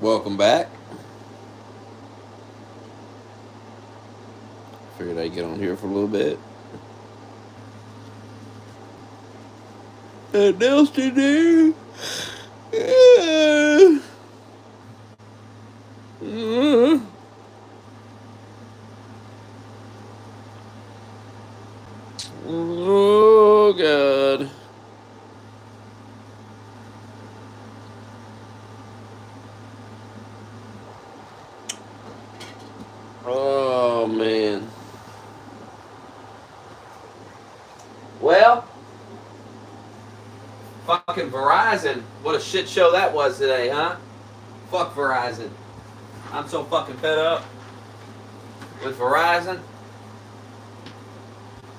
Welcome back. Figured I'd get on here for a little bit. Nelson there. Yeah. Oh, God. Oh, man. Well, fucking Verizon. What a shit show that was today, huh? Fuck Verizon. I'm so fucking fed up with Verizon.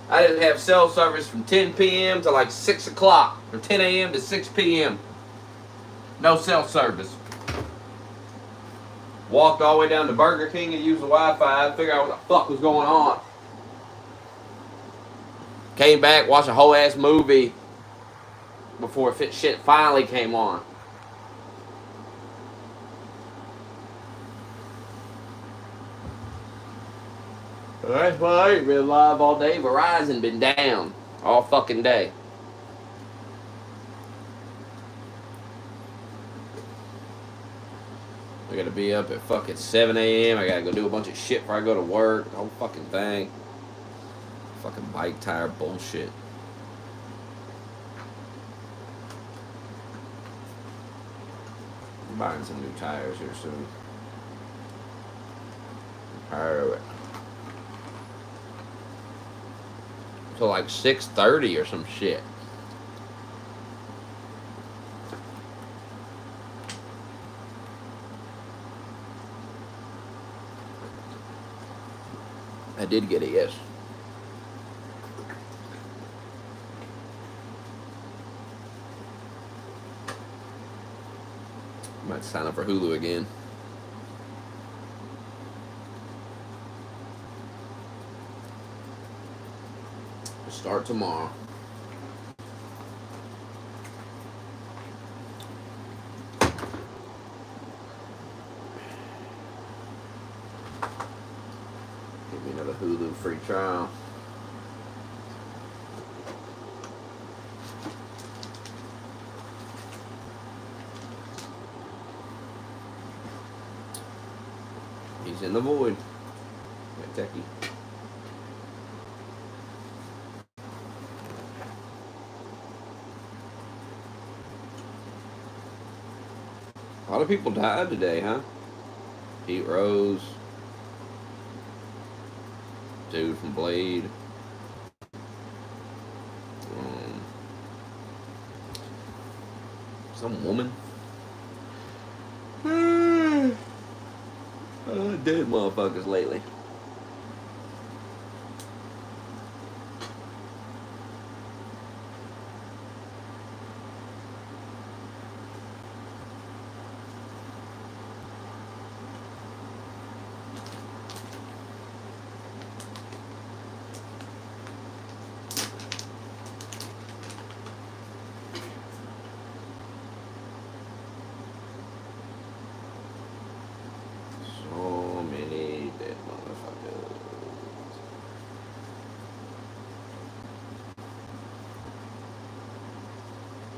I didn't have cell service from 10 p.m. to like 6 o'clock. From 10 a.m. to 6 p.m. No cell service. Walked all the way down to Burger King and used the Wi-Fi to figure out what the fuck was going on. Came back, watched a whole ass movie before shit finally came on. That's why I ain't been live all day. Verizon been down all fucking day. I gotta be up at fucking 7 a.m. I gotta go do a bunch of shit before I go to work. The whole fucking thing. Fucking bike tire bullshit. I'm buying some new tires here soon. I'm tired of it. Till like 6:30 or some shit. I did get it, yes. Might sign up for Hulu again. Start tomorrow. Give me another Hulu free trial. He's in the void. That techie. A lot of people died today, huh? Pete Rose. Dude from Blade. Some woman. Dead motherfuckers lately.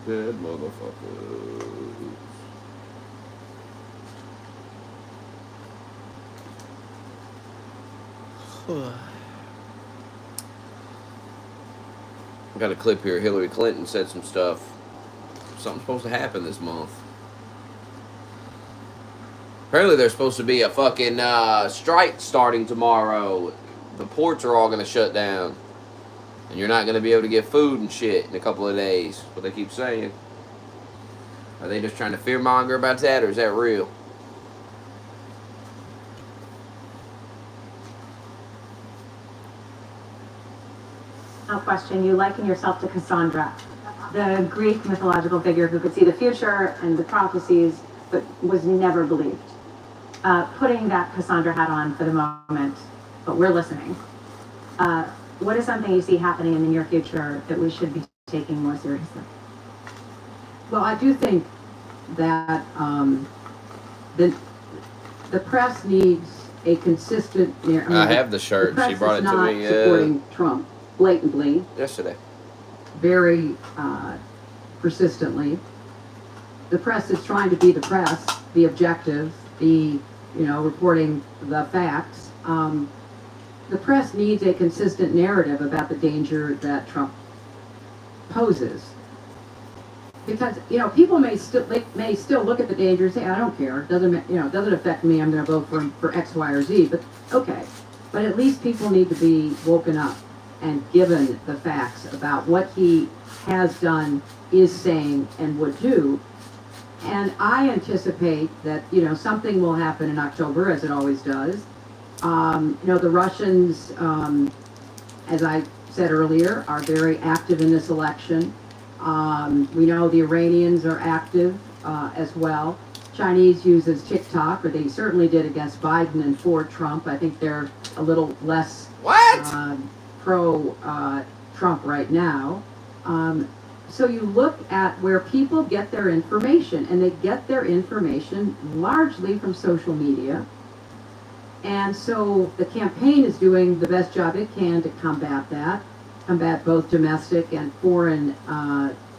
Dead motherfuckers. I got a clip here. Hillary Clinton said some stuff. Something's supposed to happen this month. Apparently there's supposed to be a fucking strike starting tomorrow. The ports are all going to shut down. And you're not going to be able to get food and shit in a couple of days. What they keep saying. Are they just trying to fearmonger about that, or is that real? No question. You liken yourself to Cassandra, the Greek mythological figure who could see the future and the prophecies, but was never believed. Putting that Cassandra hat on for the moment, but we're listening. What is something you see happening in the near future that we should be taking more seriously? Well, I do think that the press needs a consistent narrative. I have the shirt. She brought it to me supporting Trump blatantly, yesterday. very persistently. The press is trying to be the press, be objective, be, reporting the facts. The press needs a consistent narrative about the danger that Trump poses. Because people may still look at the danger and say, I don't care, it doesn't affect me, I'm going to vote for X, Y, or Z. But okay, but at least people need to be woken up and given the facts about what he has done, is saying, and would do. And I anticipate that something will happen in October, as it always does. The Russians, as I said earlier, are very active in this election. We know the Iranians are active as well. Chinese uses TikTok, or they certainly did against Biden and for Trump. I think they're a little less pro-Trump right now. So you look at where people get their information, and they get their information largely from social media. And so the campaign is doing the best job it can to combat both domestic and foreign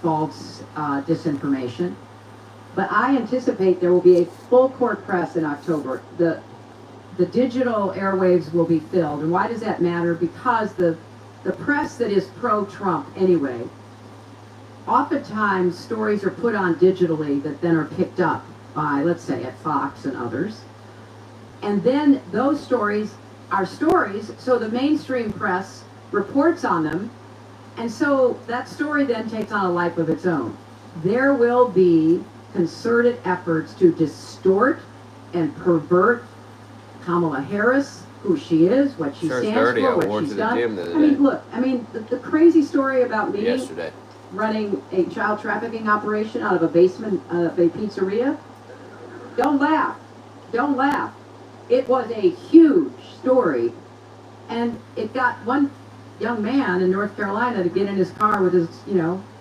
false disinformation. But I anticipate there will be a full court press in October. The digital airwaves will be filled. And why does that matter? Because the press that is pro-Trump anyway, oftentimes stories are put on digitally that then are picked up by, let's say, at Fox and others. And then those stories are stories, so the mainstream press reports on them, and so that story then takes on a life of its own. There will be concerted efforts to distort and pervert Kamala Harris, who she is, what she stands for, what she's done. The crazy story about me yesterday running a child trafficking operation out of a basement of a pizzeria. Don't laugh. It was a huge story, and it got one young man in North Carolina to get in his car with his,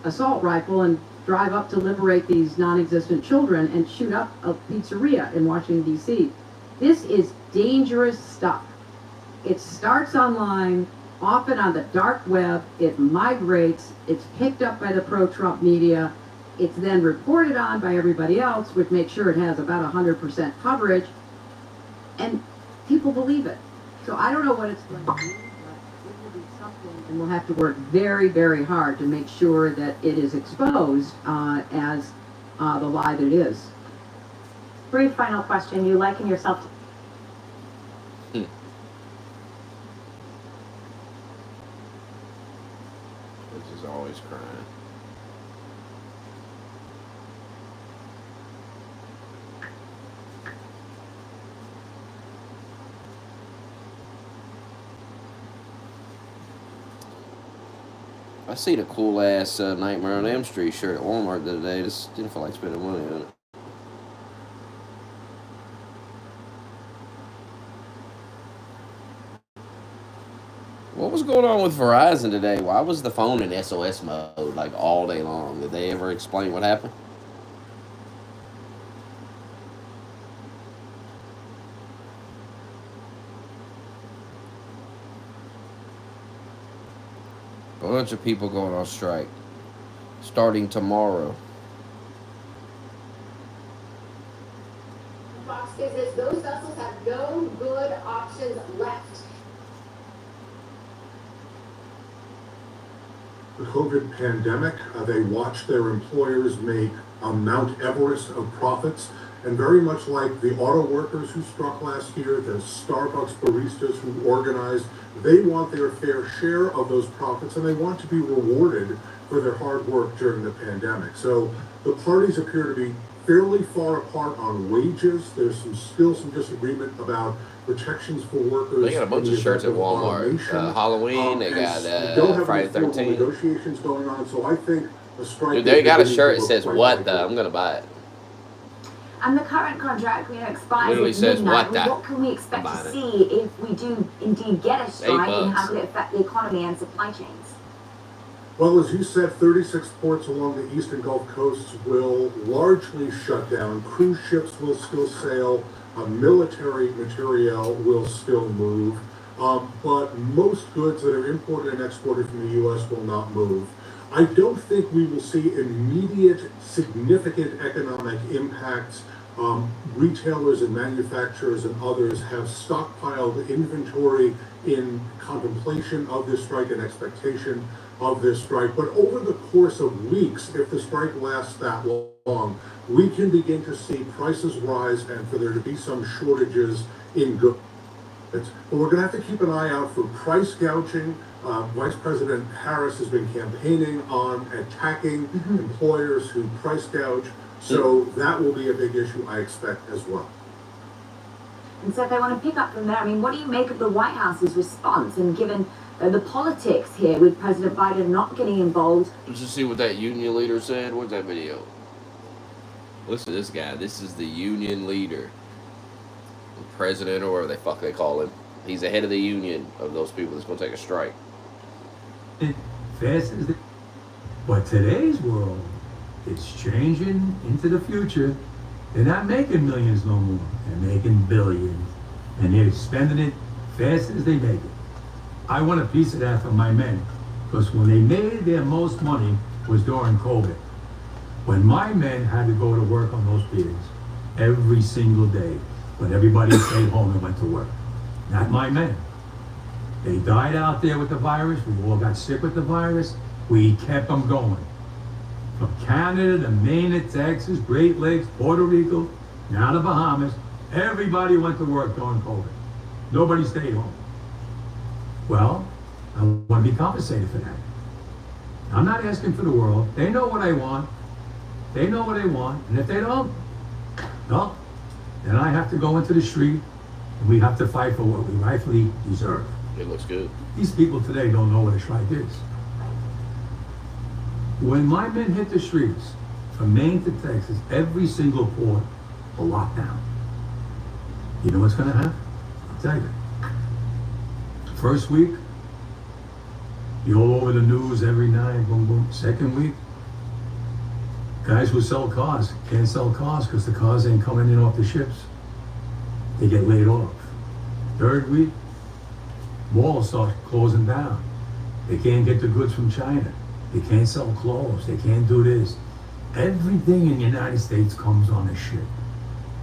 assault rifle and drive up to liberate these non-existent children and shoot up a pizzeria in Washington, D.C. This is dangerous stuff. It starts online, often on the dark web. It migrates. It's picked up by the pro-Trump media. It's then reported on by everybody else, which makes sure it has about 100% coverage. And people believe it. So I don't know what it's going to be, but it will be something, and we'll have to work very, very hard to make sure that it is exposed as the lie that it is. Brief final question. You liken yourself to... This is always crying. I seen a cool ass Nightmare on Elm Street shirt at Walmart the other day. Just didn't feel like spending money on it. What was going on with Verizon today? Why was the phone in SOS mode like all day long? Did they ever explain what happened? A bunch of people going on strike starting tomorrow. Fox Business, those vessels have no good options left. The COVID pandemic, they watched their employers make a Mount Everest of profits, and very much like the auto workers who struck last year, the Starbucks baristas who organized, they want their fair share of those profits, and they want to be rewarded for their hard work during the pandemic. So the parties appear to be fairly far apart on wages. There's still some disagreement about protections for workers. They got a bunch of shirts at Walmart. Halloween, they got Friday the 13th. Negotiations going on, so I think a strike. Dude, they got a shirt that says "What the." I'm gonna buy it. And the current contract, expires Literally at says, midnight. "What the?" What can we expect to Buying it. see if we do indeed get a strike, and how could it affect the economy and supply chains? Well, as you said, 36 ports along the eastern Gulf Coast will largely shut down. Cruise ships will still sail. Military material will still move. But most goods that are imported and exported from the U.S. will not move. I don't think we will see immediate, significant economic impacts. Retailers and manufacturers and others have stockpiled inventory in contemplation of this strike and expectation of this strike. But over the course of weeks, if the strike lasts that long, we can begin to see prices rise and for there to be some shortages in goods. But we're going to have to keep an eye out for price gouging. Vice President Harris has been campaigning on attacking employers who price gouge. So that will be a big issue, I expect, as well. And so if I want to pick up from there, I mean, what do you make of the White House's response? And given the politics here with President Biden not getting involved. Did you see what that union leader said? What's that video? Listen to this guy. This is the union leader. The president, or whatever the fuck they call him. He's the head of the union of those people that's going to take a strike. Fast as the... But today's world, it's changing into the future. They're not making millions no more. They're making billions. And they're spending it fast as they make it. I want a piece of that for my men. Because when they made their most money was during COVID. When my men had to go to work on those piers every single day. When everybody stayed home and went to work. Not my men. They died out there with the virus. We all got sick with the virus. We kept them going. From Canada to Maine to Texas, Great Lakes, Puerto Rico, now the Bahamas, everybody went to work during COVID. Nobody stayed home. Well, I want to be compensated for that. I'm not asking for the world. They know what I want. They know what they want. And if they don't, no, then I have to go into the street and we have to fight for what we rightfully deserve. It looks good. These people today don't know what a strike is. When my men hit the streets, from Maine to Texas, every single port will lock down. You know what's going to happen? I'll tell you. First week, you're all over the news every night, boom, boom. Second week, guys who sell cars can't sell cars because the cars ain't coming in off the ships. They get laid off. Third week, malls start closing down. They can't get the goods from China. They can't sell clothes. They can't do this. Everything in the United States comes on a ship.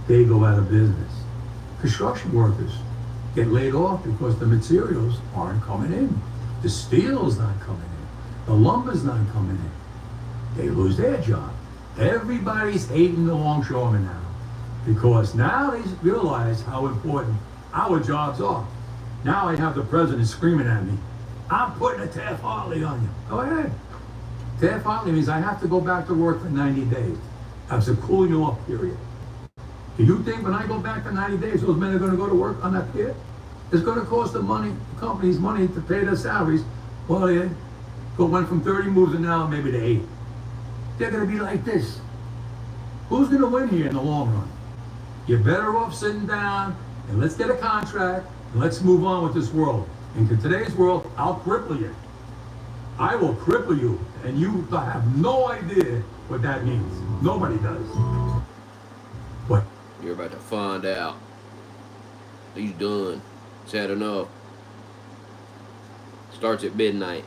They go out of business. Construction workers get laid off because the materials aren't coming in. The steel's not coming in. The lumber's not coming in. They lose their job. Everybody's hating the longshoremen now because now they realize how important our jobs are. Now I have the president screaming at me, I'm putting a Taft-Hartley on you. Go ahead. Taft-Hartley means I have to go back to work for 90 days. That's a cooling off period. Do you think when I go back for 90 days, those men are going to go to work on that pier? It's going to cost the companies money to pay their salaries. Well, they went from 30 moves an hour maybe to 8. They're going to be like this. Who's going to win here in the long run? You're better off sitting down and let's get a contract and let's move on with this world. In today's world, I'll cripple you. I will cripple you, and you have no idea what that means. Nobody does. What? You're about to find out. He's done. He's had enough. Starts at midnight.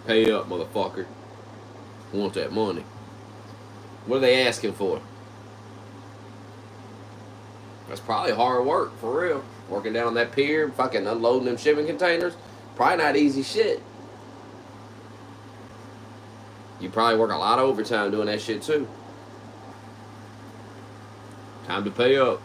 Pay up, motherfucker. Want that money. What are they asking for? That's probably hard work, for real. Working down on that pier, fucking unloading them shipping containers. Probably not easy shit. You probably work a lot of overtime doing that shit too. Time to pay up.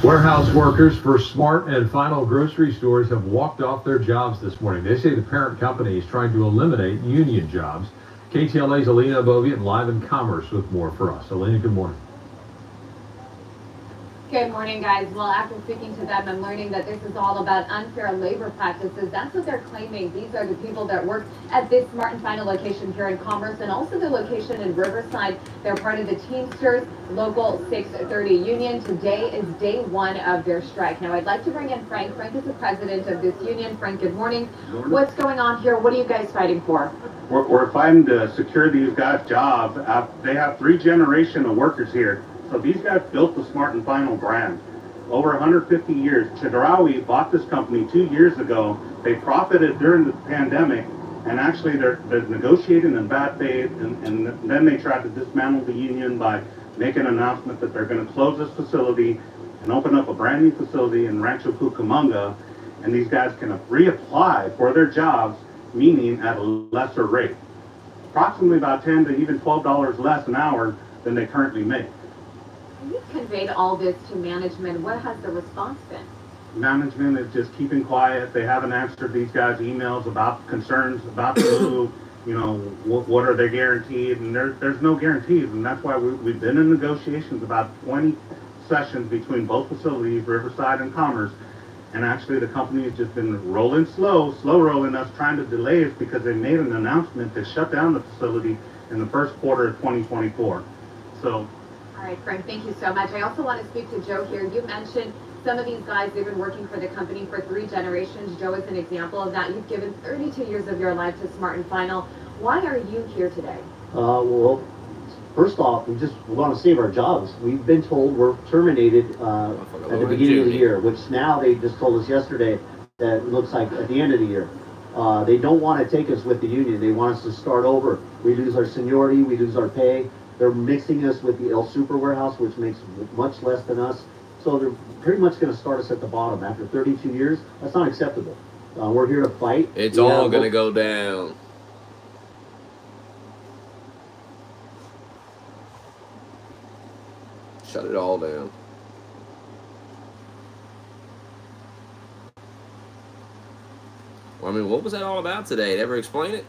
Warehouse workers for Smart and Final grocery stores have walked off their jobs this morning. They say the parent company is trying to eliminate union jobs. KTLA's Alina Bovian live in Commerce with more for us. Alina, good morning. Good morning, guys. Well, after speaking to them, I'm learning that this is all about unfair labor practices. That's what they're claiming. These are the people that work at this Smart and Final location here in Commerce and also the location in Riverside. They're part of the Teamsters Local 630 Union. Today is day one of their strike. Now, I'd like to bring in Frank. Frank is the president of this union. Frank, good morning. What's going on here? What are you guys fighting for? We're fighting to secure these guys' jobs. They have 3 generations of workers here. So these guys built the Smart and Final brand. Over 150 years. Chedraui bought this company 2 years ago. They profited during the pandemic, and actually they're negotiating in bad faith, and then they tried to dismantle the union by making an announcement that they're going to close this facility and open up a brand new facility in Rancho Cucamonga, and these guys can reapply for their jobs, meaning at a lesser rate. Approximately about $10 to even $12 less an hour than they currently make. You've conveyed all this to management. What has the response been? Management is just keeping quiet. They haven't answered these guys' emails about concerns about the move. You know, what are they guaranteed? And there's no guarantees, and that's why we've been in negotiations, about 20 sessions between both facilities, Riverside and Commerce. And actually the company has just been slow rolling us, trying to delay us because they made an announcement to shut down the facility in the first quarter of 2024. So. All right, Frank, thank you so much. I also want to speak to Joe here. You mentioned some of these guys, they've been working for the company for 3 generations. Joe is an example of that. You've given 32 years of your life to Smart and Final. Why are you here today? Well, first off, we want to save our jobs. We've been told we're terminated at the beginning of the year, which now they just told us yesterday that it looks like at the end of the year. They don't want to take us with the union. They want us to start over. We lose our seniority, we lose our pay. They're mixing us with the El Super warehouse, which makes much less than us. So they're pretty much going to start us at the bottom. After 32 years, that's not acceptable. We're here to fight. It's all going to go down. Shut it all down. Well, I mean, what was that all about today? Did ever explain it?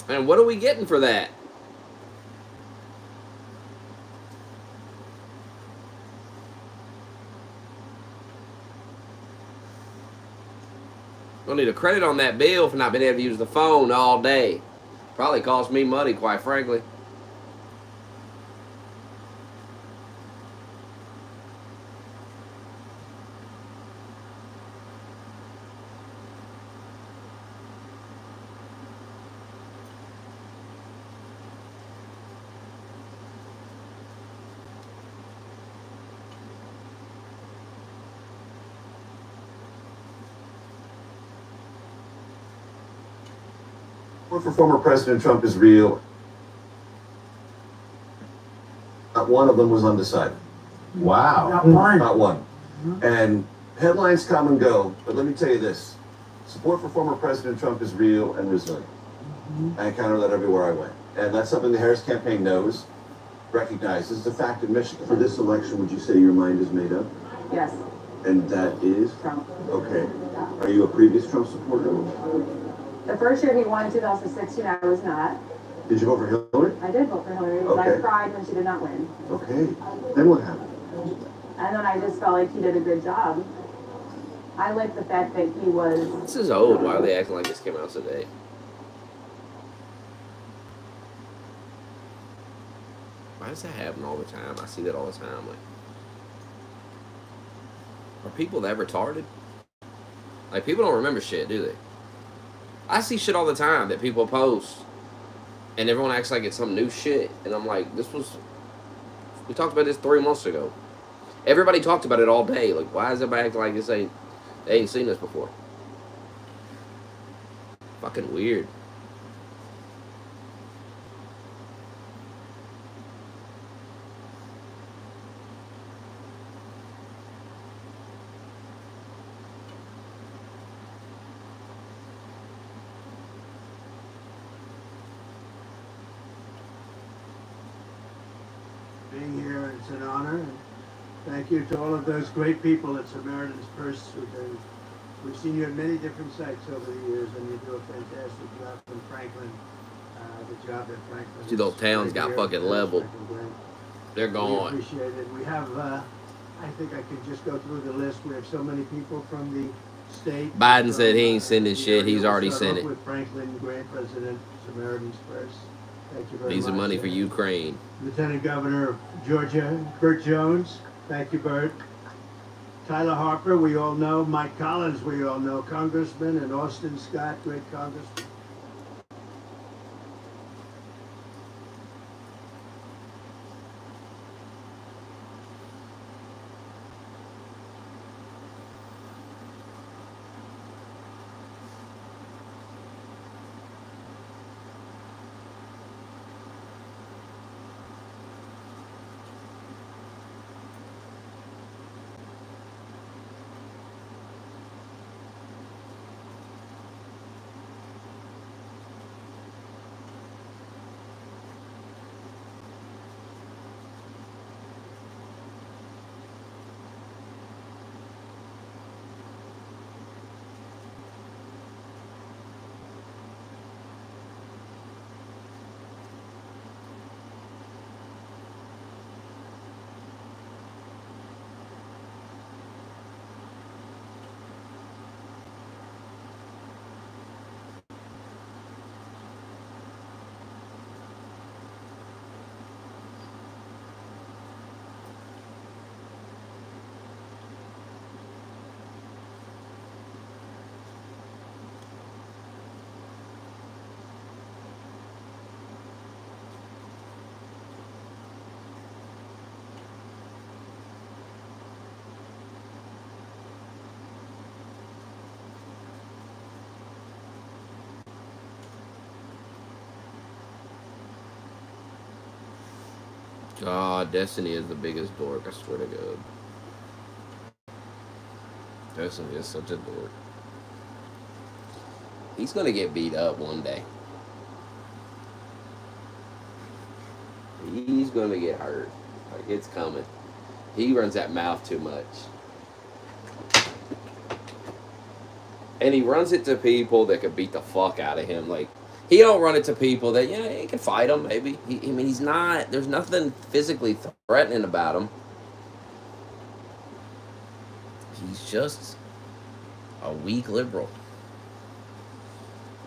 And what are we getting for that? We'll need a credit on that bill for not being able to use the phone all day. Probably cost me money, quite frankly. For former President Trump is real. Not one of them was undecided. Wow. Not one. Not one. And headlines come and go, but let me tell you this. Support for former President Trump is real and resilient. I encounter that everywhere I went. And that's something the Harris campaign knows, recognizes. The fact in Michigan. For this election, would you say your mind is made up? Yes. And that is? Trump. Okay. Are you a previous Trump supporter? The first year he won in 2016, I was not. Did you vote for Hillary? I did vote for Hillary, but I cried when she did not win. Okay. Then what happened? And then I just felt like he did a good job. I like the fact that he was... This is old. Why are they acting like this came out today? Why does that happen all the time? I see that all the time. Like, are people that retarded? Like, people don't remember shit, do they? I see shit all the time that people post, and everyone acts like it's some new shit, and I'm like, we talked about this 3 months ago. Everybody talked about it all day. Like, why is everybody acting like they ain't seen this before? Fucking weird. It's an honor. And thank you to all of those great people at Samaritan's Purse we've seen you at many different sites over the years, and you do a fantastic job in Franklin. The job that Franklin. See, those towns got fucking leveled. They're gone. We appreciate it. We have, I think I could just go through the list. We have so many people from the state. Biden said he ain't sending shit. He's already sent it. With Franklin Grant, President, Samaritan's Purse. Thank you very Needs much. the money for Ukraine. Lieutenant Governor of Georgia, Burt Jones. Thank you, Burt. Tyler Harper, we all know. Mike Collins, we all know. Congressman, and Austin Scott, great congressman. God, Destiny is the biggest dork, I swear to God. Destiny is such a dork. He's gonna get beat up one day. He's gonna get hurt. Like, it's coming. He runs that mouth too much. And he runs it to people that could beat the fuck out of him. Like, he don't run it to people that, yeah, he can fight him, maybe. I mean, he's not, there's nothing physically threatening about him. He's just a weak liberal.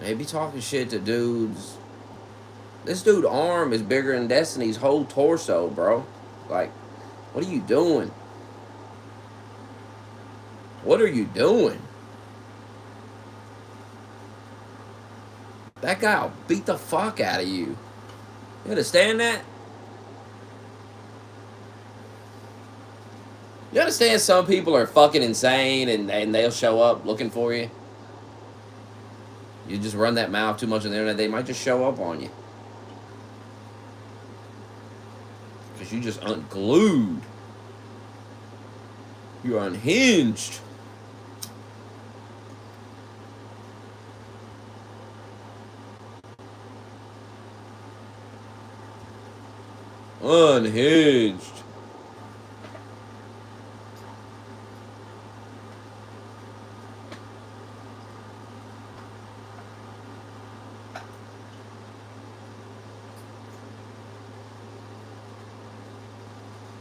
Maybe talking shit to dudes. This dude's arm is bigger than Destiny's whole torso, bro. Like, what are you doing? What are you doing? That guy will beat the fuck out of you. You understand that? You understand some people are fucking insane and they'll show up looking for you? You just run that mouth too much on the internet, they might just show up on you. Because you just unglued. You're unhinged. Unhinged.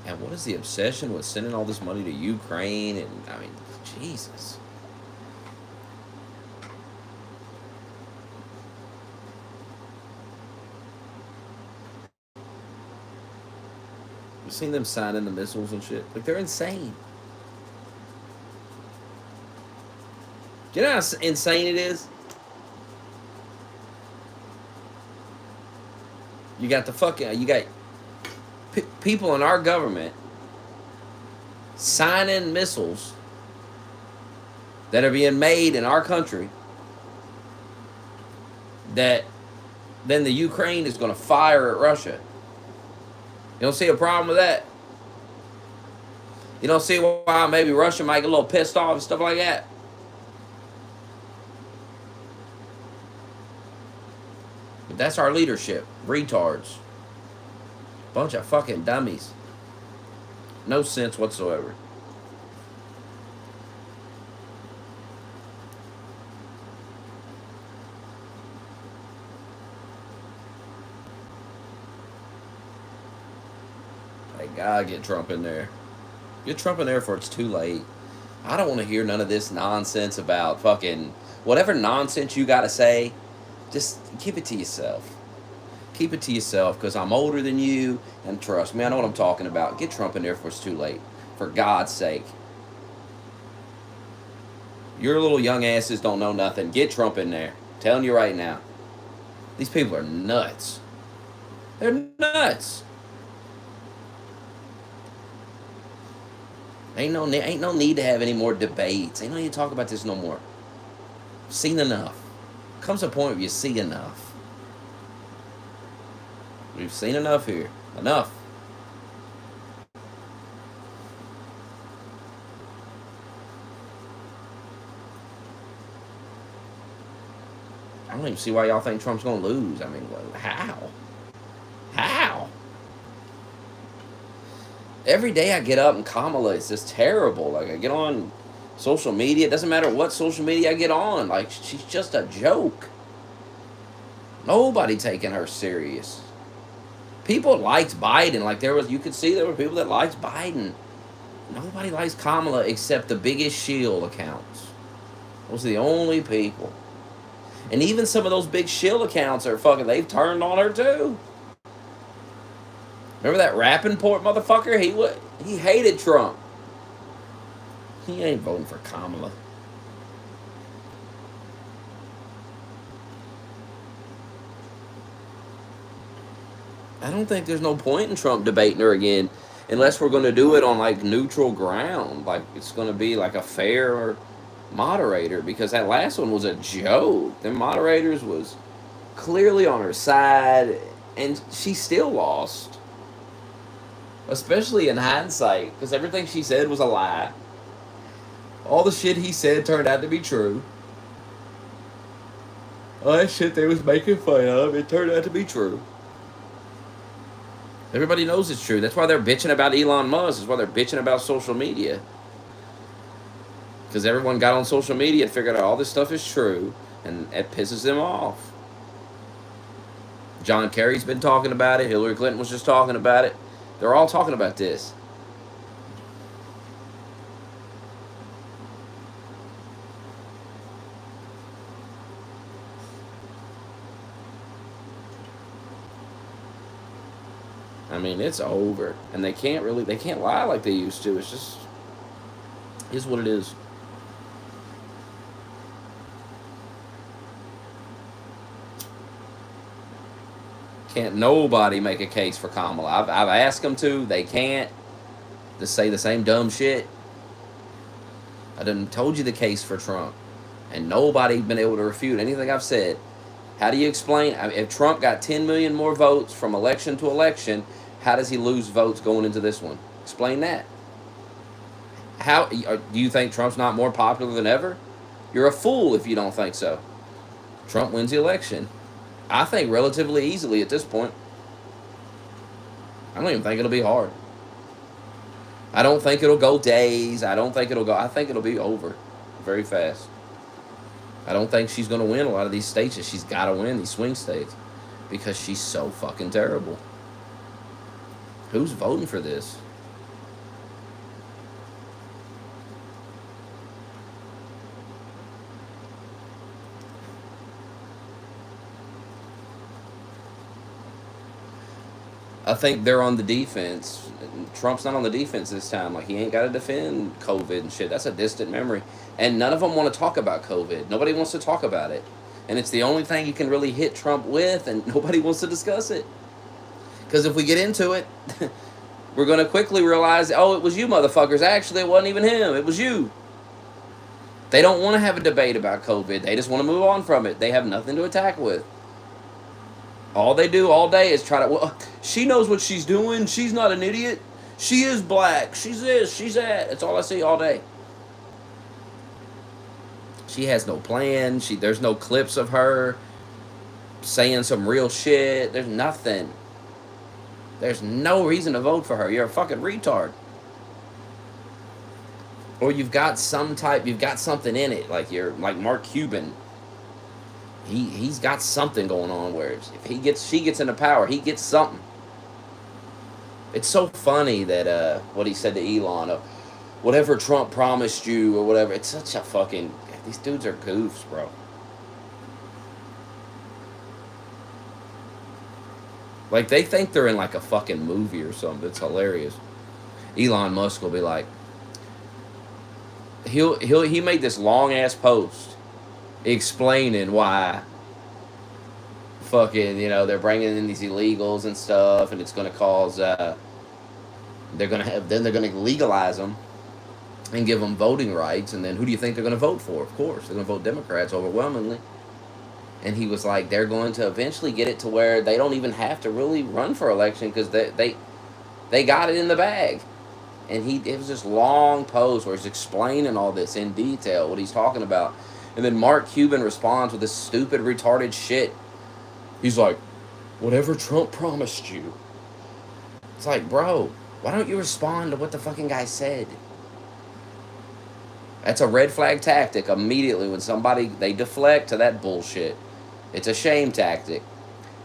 And what is the obsession with sending all this money to Ukraine? And I mean, Jesus. You've seen them signing the missiles and shit. Like, they're insane. Do you know how insane it is? You got the fucking, you got people in our government signing missiles that are being made in our country that then the Ukraine is going to fire at Russia. You don't see a problem with that? You don't see why maybe Russia might get a little pissed off and stuff like that? But that's our leadership. Retards. Bunch of fucking dummies. No sense whatsoever. Like, God, get Trump in there. Get Trump in there before it's too late. I don't want to hear none of this nonsense about fucking whatever nonsense you got to say. Just keep it to yourself. Keep it to yourself, because I'm older than you, and trust me, I know what I'm talking about. Get Trump in there before it's too late. For God's sake. Your little young asses don't know nothing. Get Trump in there. I'm telling you right now. These people are nuts. They're nuts. Ain't no need to have any more debates. Ain't no need to talk about this no more. Seen enough. Comes a point where you see enough. We've seen enough here. Enough. I don't even see why y'all think Trump's gonna lose. I mean, how? How? Every day I get up and Kamala is just terrible. Like, I get on social media. It doesn't matter what social media I get on. Like, she's just a joke. Nobody taking her serious. People liked Biden. Like, you could see there were people that liked Biden. Nobody likes Kamala except the biggest shield accounts. Those are the only people. And even some of those big shield accounts are fucking, they've turned on her too. Remember that Rappaport motherfucker? He hated Trump. He ain't voting for Kamala. I don't think there's no point in Trump debating her again unless we're going to do it on like neutral ground. Like, it's going to be like a fair moderator, because that last one was a joke. The moderators was clearly on her side, and she still lost. Especially in hindsight, because everything she said was a lie. All the shit he said turned out to be true. All that shit they was making fun of, it turned out to be true. Everybody knows it's true. That's why they're bitching about Elon Musk. That's why they're bitching about social media. Because everyone got on social media and figured out all this stuff is true, and it pisses them off. John Kerry's been talking about it. Hillary Clinton was just talking about it. They're all talking about this. I mean, it's over. And they can't lie like they used to. It's just, is what it is. Can't nobody make a case for Kamala. I've asked them to. They can't. Just say the same dumb shit. I done told you the case for Trump, and nobody been able to refute anything I've said. How do you explain? I mean, if Trump got 10 million more votes from election to election, how does he lose votes going into this one? Explain that. How do you think Trump's not more popular than ever? You're a fool if you don't think so. Trump wins the election. I think relatively easily at this point. I don't even think it'll be hard. I don't think it'll go days. I think it'll be over very fast. I don't think she's going to win a lot of these states that she's got to win, these swing states, because she's so fucking terrible. Who's voting for this? I think they're on the defense. Trump's not on the defense this time. Like, he ain't got to defend COVID and shit. That's a distant memory. And none of them want to talk about COVID. Nobody wants to talk about it. And it's the only thing you can really hit Trump with, and nobody wants to discuss it. Because if we get into it, we're going to quickly realize, oh, it was you motherfuckers. Actually, it wasn't even him. It was you. They don't want to have a debate about COVID. They just want to move on from it. They have nothing to attack with. All they do all day is try to, well, she knows what she's doing. She's not an idiot. She is black. She's this. She's that. That's all I see all day. She has no plan. There's no clips of her saying some real shit. There's nothing. There's no reason to vote for her. You're a fucking retard. Or you've got something in it, like you're like Mark Cuban. He's got something going on where if she gets into power, he gets something. It's so funny that what he said to Elon, whatever Trump promised you or whatever. It's such a fucking, these dudes are goofs, bro. Like they think they're in like a fucking movie or something. It's hilarious. Elon Musk will be like, he made this long ass post explaining why fucking, they're bringing in these illegals and stuff, and it's going to cause they're going to legalize them and give them voting rights, and then who do you think they're going to vote for? Of course they're going to vote Democrats overwhelmingly. And he was like, they're going to eventually get it to where they don't even have to really run for election because they got it in the bag. And it was this long post where he's explaining all this in detail, what he's talking about. And then Mark Cuban responds with this stupid, retarded shit. He's like, whatever Trump promised you. It's like, bro, why don't you respond to what the fucking guy said? That's a red flag tactic immediately when they deflect to that bullshit. It's a shame tactic.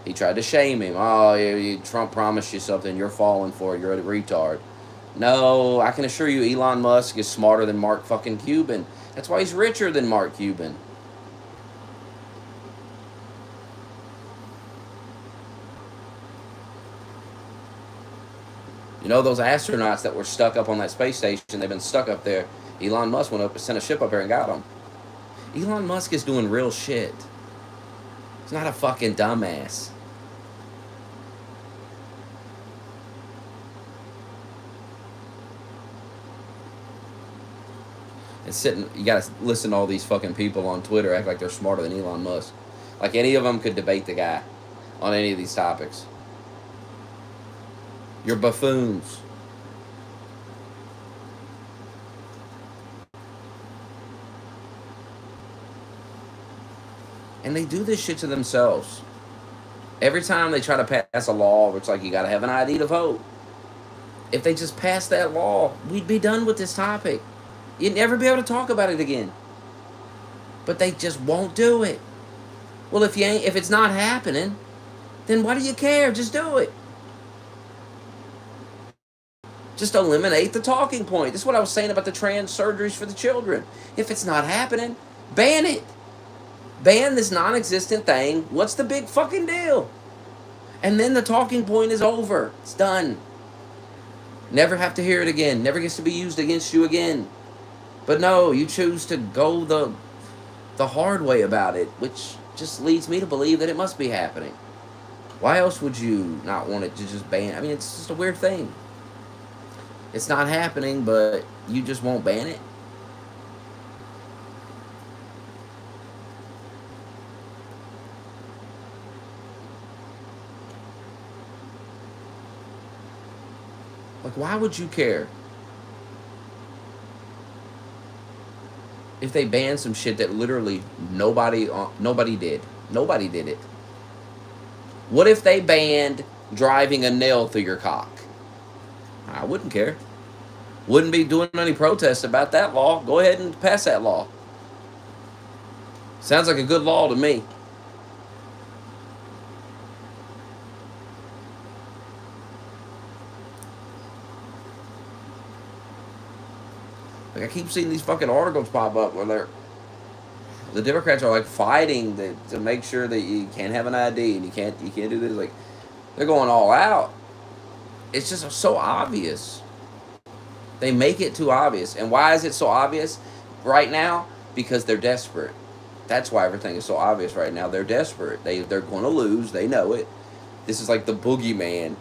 He tried to shame him. Oh, Trump promised you something. You're falling for it. You're a retard. No, I can assure you Elon Musk is smarter than Mark fucking Cuban. That's why he's richer than Mark Cuban. Those astronauts that were stuck up on that space station, they've been stuck up there. Elon Musk went up and sent a ship up there and got them. Elon Musk is doing real shit. He's not a fucking dumbass. And you gotta listen to all these fucking people on Twitter act like they're smarter than Elon Musk. Like any of them could debate the guy on any of these topics. You're buffoons. And they do this shit to themselves. Every time they try to pass a law where it's like you gotta have an ID to vote. If they just passed that law, we'd be done with this topic. You'd never be able to talk about it again. But they just won't do it. Well, if it's not happening, then why do you care? Just do it. Just eliminate the talking point. This is what I was saying about the trans surgeries for the children. If it's not happening, ban it. Ban this non-existent thing. What's the big fucking deal? And then the talking point is over. It's done. Never have to hear it again. Never gets to be used against you again. But no, you choose to go the hard way about it, which just leads me to believe that it must be happening. Why else would you not want it to just ban? I mean, it's just a weird thing. It's not happening, but you just won't ban it? Like, why would you care if they banned some shit that literally nobody did? Nobody did it. What if they banned driving a nail through your cock? I wouldn't care. Wouldn't be doing any protests about that law. Go ahead and pass that law. Sounds like a good law to me. Like, I keep seeing these fucking articles pop up where the Democrats are like fighting to make sure that you can't have an ID and you can't do this. Like, they're going all out. It's just so obvious. They make it too obvious. And why is it so obvious right now? Because they're desperate. That's why everything is so obvious right now. They're desperate. They're going to lose. They know it. This is like the boogeyman.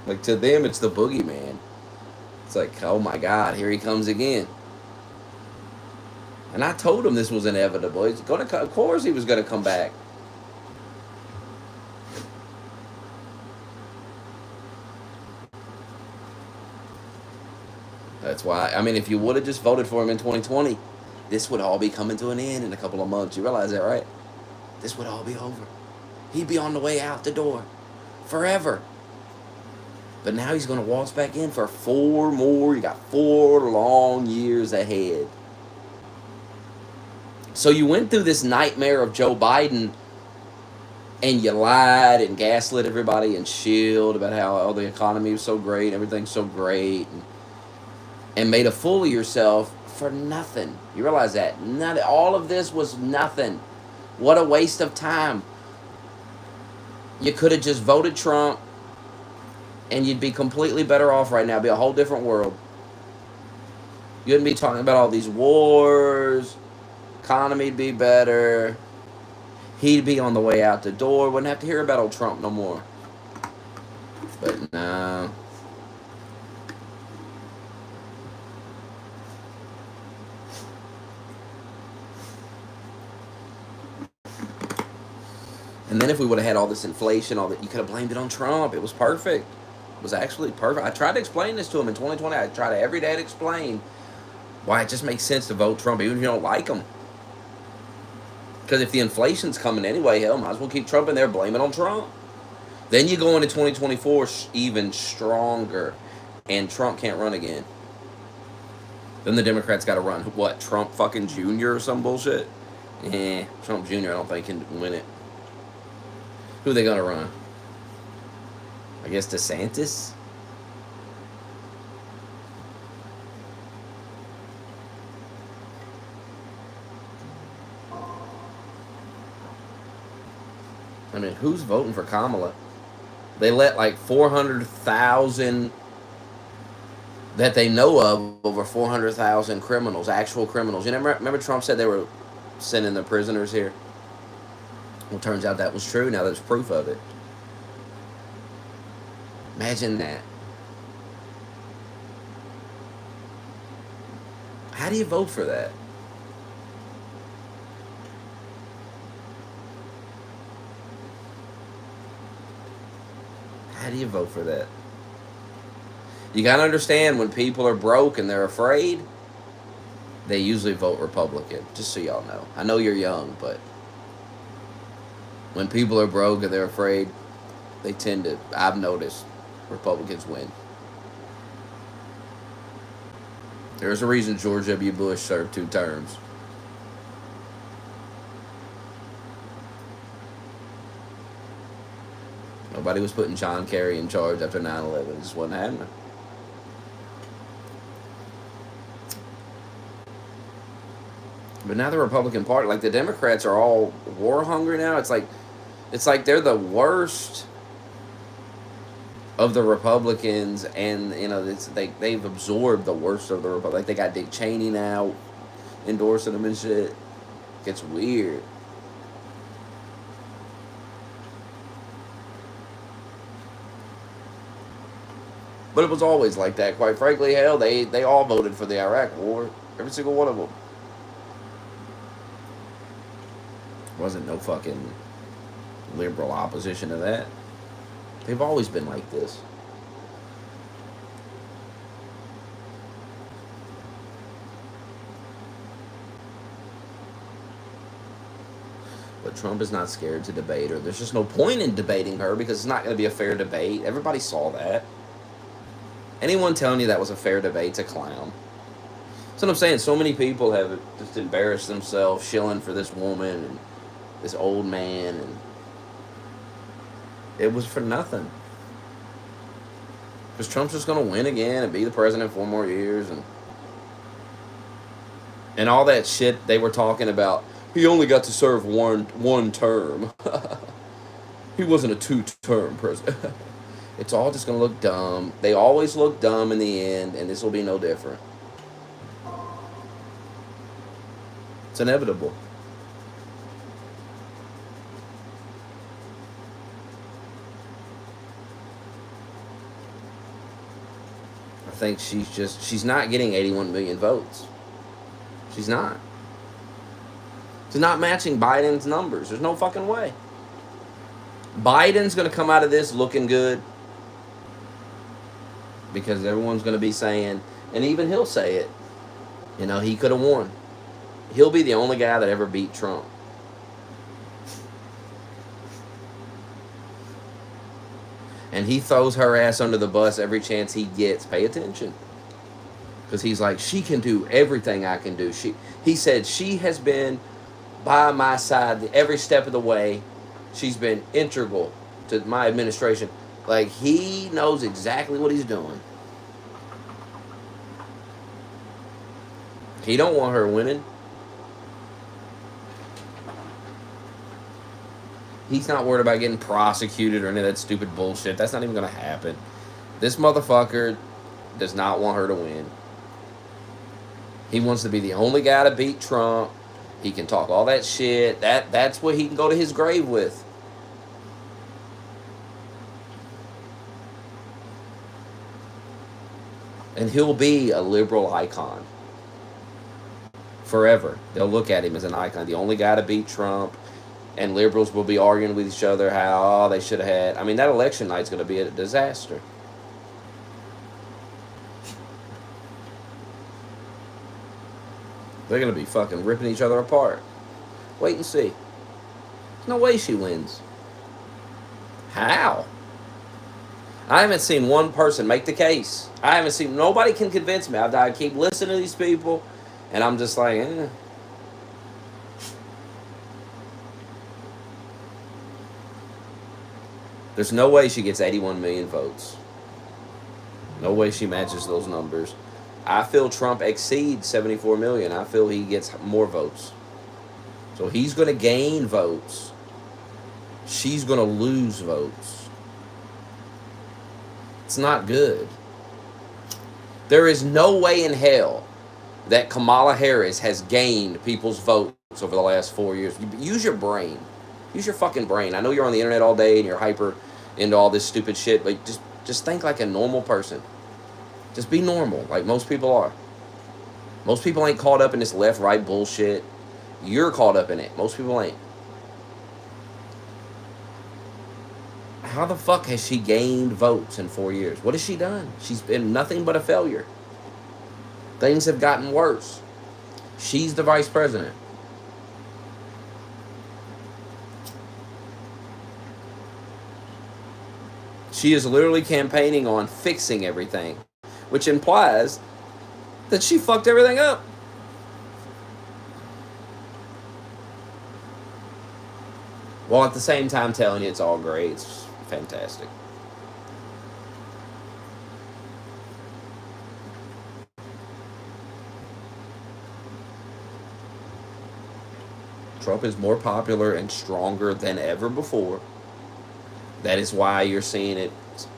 Like, to them, it's the boogeyman. It's like, oh my God, here he comes again. And I told him this was inevitable. It's gonna, of course he was going to come back. That's why, I mean, if you would have just voted for him in 2020, this would all be coming to an end in a couple of months. You realize that, right? This would all be over. He'd be on the way out the door. Forever. But now he's going to waltz back in for 4 more. You got 4 long years ahead. So you went through this nightmare of Joe Biden, and you lied and gaslit everybody and shilled about how the economy was so great, everything's so great, and made a fool of yourself for nothing. You realize that? All of this was nothing. What a waste of time. You could have just voted Trump, and you'd be completely better off right now. It'd be a whole different world. You wouldn't be talking about all these wars. Economy'd be better. He'd be on the way out the door. Wouldn't have to hear about old Trump no more. But no. And then if we would have had all this inflation, all that, you could have blamed it on Trump. It was perfect. It was actually perfect. I tried to explain this to him in 2020. I tried every day to explain why it just makes sense to vote Trump, even if you don't like him. Because if the inflation's coming anyway, hell, might as well keep Trump in there, blame it on Trump. Then you go into 2024 even stronger, and Trump can't run again. Then the Democrats got to run, what, Trump fucking Jr. or some bullshit? Trump Jr. I don't think can win it. Who are they going to run? I guess DeSantis? I mean, who's voting for Kamala? They let like 400,000 that they know of, over 400,000 criminals, actual criminals. You know, remember Trump said they were sending the prisoners here? Well, turns out that was true. Now there's proof of it. Imagine that. How do you vote for that? How do you vote for that? You got to understand, when people are broke and they're afraid, they usually vote Republican. Just so y'all know. I know you're young, but when people are broke and they're afraid, they tend to, I've noticed, Republicans win. There's a reason George W. Bush served 2 terms. Nobody was putting John Kerry in charge after 9/11. It just wasn't happening. But now the Republican Party, like the Democrats, are all war hungry now. It's like they're the worst of the Republicans, and you know they've absorbed the worst of the Republicans. Like they got Dick Cheney now endorsing them and shit. It gets weird. But it was always like that, quite frankly. Hell, they all voted for the Iraq War. Every single one of them. Wasn't no fucking liberal opposition to that. They've always been like this. But Trump is not scared to debate her. There's just no point in debating her because it's not going to be a fair debate. Everybody saw that. Anyone telling you that was a fair debate's a clown. That's what I'm saying. So many people have just embarrassed themselves shilling for this woman and this old man, and it was for nothing. Because Trump's just going to win again and be the president 4 more years, and all that shit they were talking about. He only got to serve one term. He wasn't a 2-term president. It's all just going to look dumb. They always look dumb in the end, and this will be no different. It's inevitable. I think she's not getting 81 million votes. She's not. She's not matching Biden's numbers. There's no fucking way. Biden's going to come out of this looking good, because everyone's going to be saying, and even he'll say it, you know, he could have won. He'll be the only guy that ever beat Trump. And he throws her ass under the bus every chance he gets. Pay attention. Because he's like, she can do everything I can do. He said, she has been by my side every step of the way. She's been integral to my administration. Like, he knows exactly what he's doing. He don't want her winning. He's not worried about getting prosecuted or any of that stupid bullshit. That's not even going to happen. This motherfucker does not want her to win. He wants to be the only guy to beat Trump. He can talk all that shit. That's what he can go to his grave with. And he'll be a liberal icon. Forever. They'll look at him as an icon. The only guy to beat Trump. And liberals will be arguing with each other how they should have had. I mean, that election night's going to be a disaster. They're going to be fucking ripping each other apart. Wait and see. There's no way she wins. How? I haven't seen one person make the case. I haven't seen, nobody can convince me. I keep listening to these people, and I'm just like, eh. There's no way she gets 81 million votes. No way she matches those numbers. I feel Trump exceeds 74 million. I feel he gets more votes. So he's going to gain votes. She's going to lose votes. It's not good. There is no way in hell that Kamala Harris has gained people's votes over the last 4 years. Use your brain. Use your fucking brain. I know you're on the internet all day and you're hyper into all this stupid shit, but just think like a normal person. Just be normal, like most people are. Most people ain't caught up in this left-right bullshit. You're caught up in it. Most people ain't. How the fuck has she gained votes in 4 years? What has she done? She's been nothing but a failure. Things have gotten worse. She's the vice president. She is literally campaigning on fixing everything, which implies that she fucked everything up. While at the same time telling you it's all great. It's fantastic. Trump is more popular and stronger than ever before. That is why you're seeing it.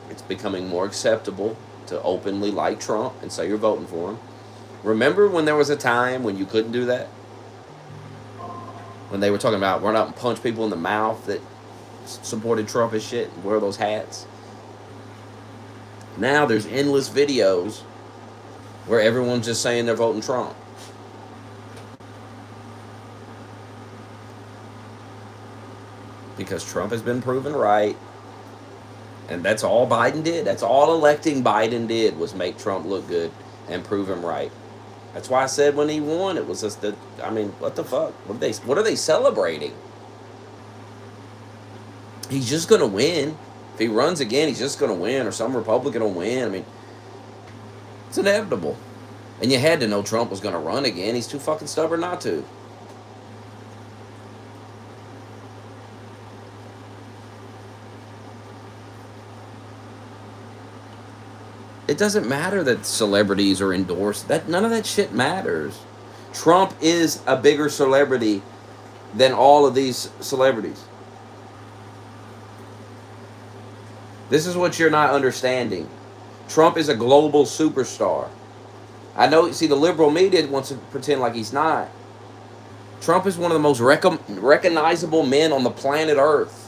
It's becoming more acceptable to openly like Trump and say you're voting for him. Remember when there was a time when you couldn't do that? When they were talking about run out and punch people in the mouth that supported Trump and shit and wear those hats. Now there's endless videos where everyone's just saying they're voting Trump. Because Trump has been proven right. And that's all Biden did. That's all electing Biden did was make Trump look good and prove him right. That's why I said when he won, it was just that, I mean, what the fuck? What are they celebrating? He's just going to win. If he runs again, he's just going to win, or some Republican will win. I mean, it's inevitable. And you had to know Trump was going to run again. He's too fucking stubborn not to. It doesn't matter that celebrities are endorsed. None of that shit matters. Trump is a bigger celebrity than all of these celebrities. This is what you're not understanding. Trump is a global superstar. I know, see, the liberal media wants to pretend like he's not. Trump is one of the most recognizable men on the planet Earth.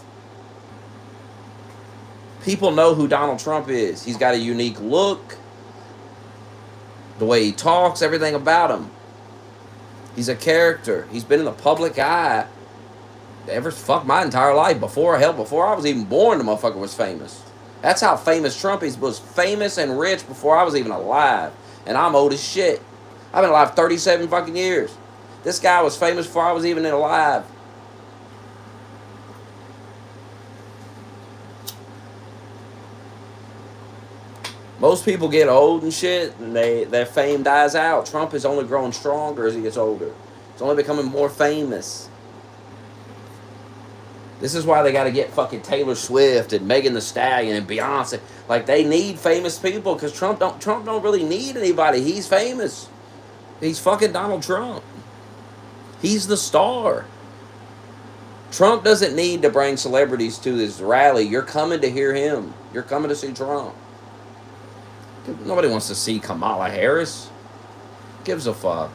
People know who Donald Trump is. He's got a unique look. The way he talks, everything about him. He's a character. He's been in the public eye my entire life. Before I was even born, the motherfucker was famous. That's how famous Trump is. He was famous and rich before I was even alive. And I'm old as shit. I've been alive 37 fucking years. This guy was famous before I was even alive. Most people get old and shit, and their fame dies out. Trump is only growing stronger as he gets older. He's only becoming more famous. This is why they got to get fucking Taylor Swift and Megan Thee Stallion and Beyonce. Like, they need famous people because Trump don't really need anybody. He's famous. He's fucking Donald Trump. He's the star. Trump doesn't need to bring celebrities to this rally. You're coming to hear him. You're coming to see Trump. Nobody wants to see Kamala Harris. Gives a fuck.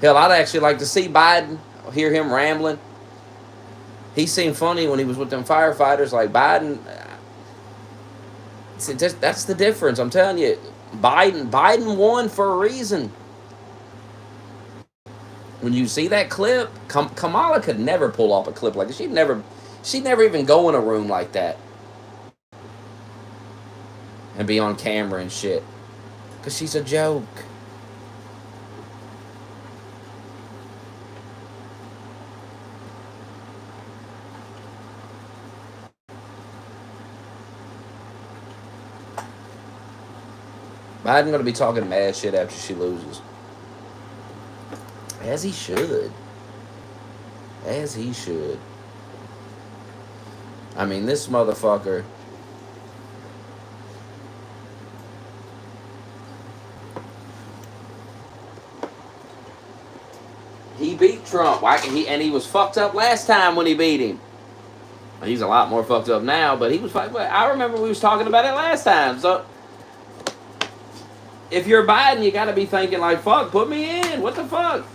Hell, I'd actually like to see Biden. Hear him rambling. He seemed funny when he was with them firefighters. Like, Biden, see, that's the difference. I'm telling you, Biden won for a reason. When you see that clip, Kamala could never pull off a clip like that. She'd never even go in a room like that and be on camera and shit, because she's a joke. Biden gonna be talking mad shit after she loses. As he should. As he should. I mean, this motherfucker. He beat Trump. And he was fucked up last time when he beat him. He's a lot more fucked up now, but he was fucked up. I remember we was talking about it last time. So, if you're Biden, you gotta be thinking like, fuck, put me in. What the fuck?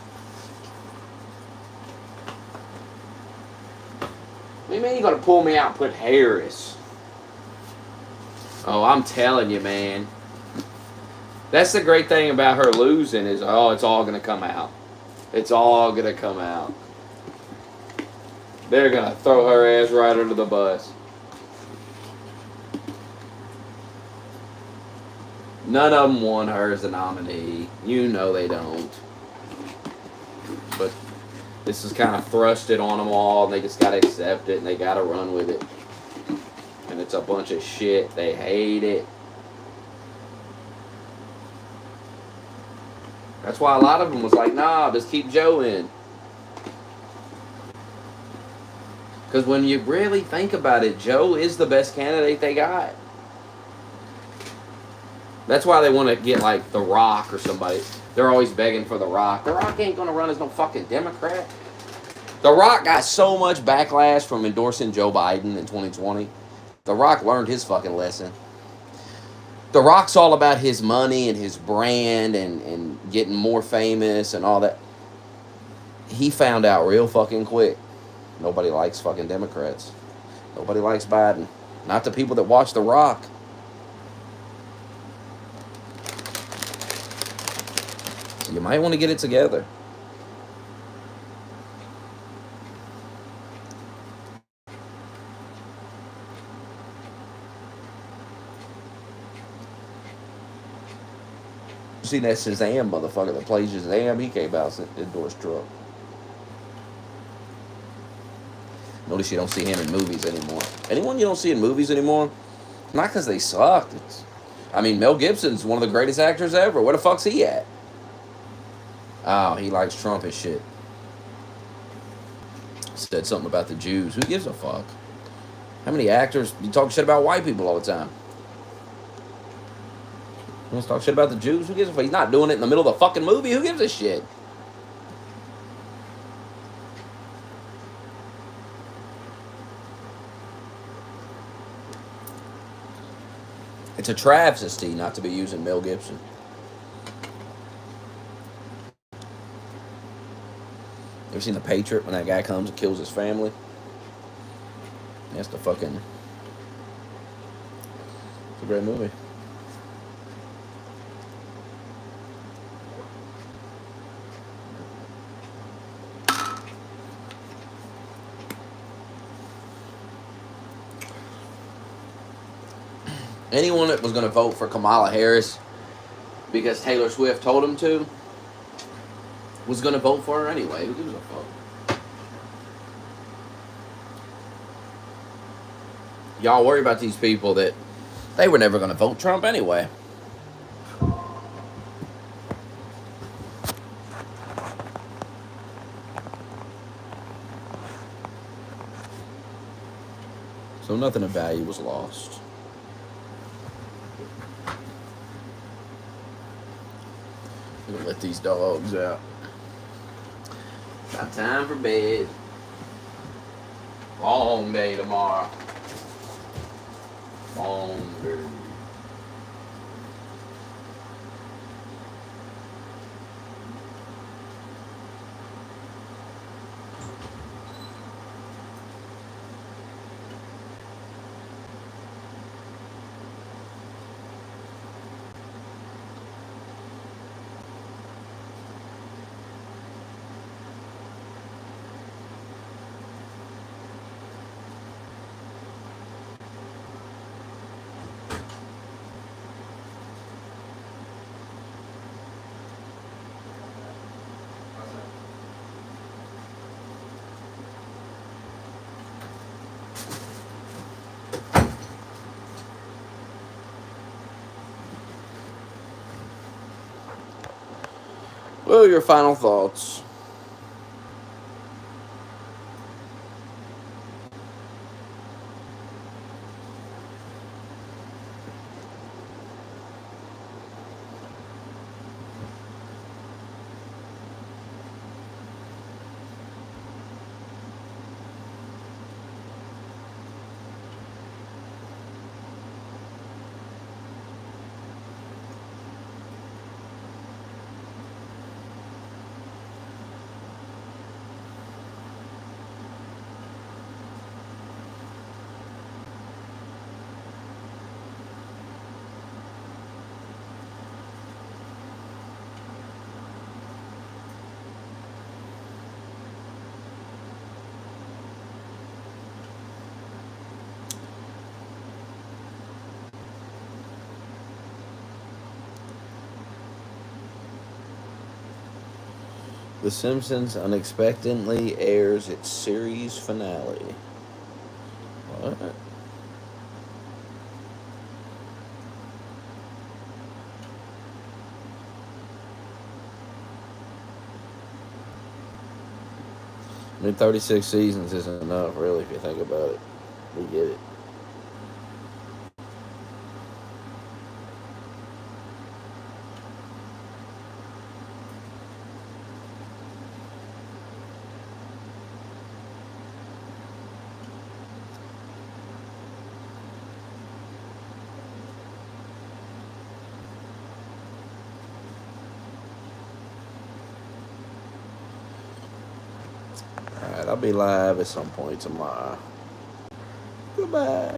What do you mean you're going to pull me out and put Harris? Oh, I'm telling you, man. That's the great thing about her losing is, oh, it's all going to come out. It's all going to come out. They're going to throw her ass right under the bus. None of them want her as the nominee. You know they don't. But this is kind of thrusted on them all, and they just got to accept it, and they got to run with it. And it's a bunch of shit. They hate it. That's why a lot of them was like, nah, just keep Joe in. Because when you really think about it, Joe is the best candidate they got. That's why they want to get, like, The Rock or somebody. They're always begging for The Rock. The Rock ain't going to run as no fucking Democrat. The Rock got so much backlash from endorsing Joe Biden in 2020. The Rock learned his fucking lesson. The Rock's all about his money and his brand and getting more famous and all that. He found out real fucking quick. Nobody likes fucking Democrats. Nobody likes Biden. Not the people that watch The Rock. You might want to get it together. You see that Shazam motherfucker that plays Shazam? He came out and endorsed Trump. Notice you don't see him in movies anymore. Anyone you don't see in movies anymore, not because they sucked. I mean, Mel Gibson's one of the greatest actors ever. Where the fuck's he at? Oh, he likes Trump and shit. Said something about the Jews. Who gives a fuck? How many actors? You talk shit about white people all the time. You want to talk shit about the Jews? Who gives a fuck? He's not doing it in the middle of the fucking movie. Who gives a shit? It's a travesty not to be using Mel Gibson. You ever seen The Patriot when that guy comes and kills his family? That's the fucking... It's a great movie. Anyone that was going to vote for Kamala Harris because Taylor Swift told him to was going to vote for her anyway. Who gives a fuck? Y'all worry about these people that they were never going to vote Trump anyway. So nothing of value was lost. I'm gonna let these dogs out. Got time for bed. Long day tomorrow. Long day. Well, your final thoughts. The Simpsons unexpectedly airs its series finale. What? I mean, 36 seasons isn't enough, really, if you think about it. We get it. Alright, I'll be live at some point tomorrow. Goodbye.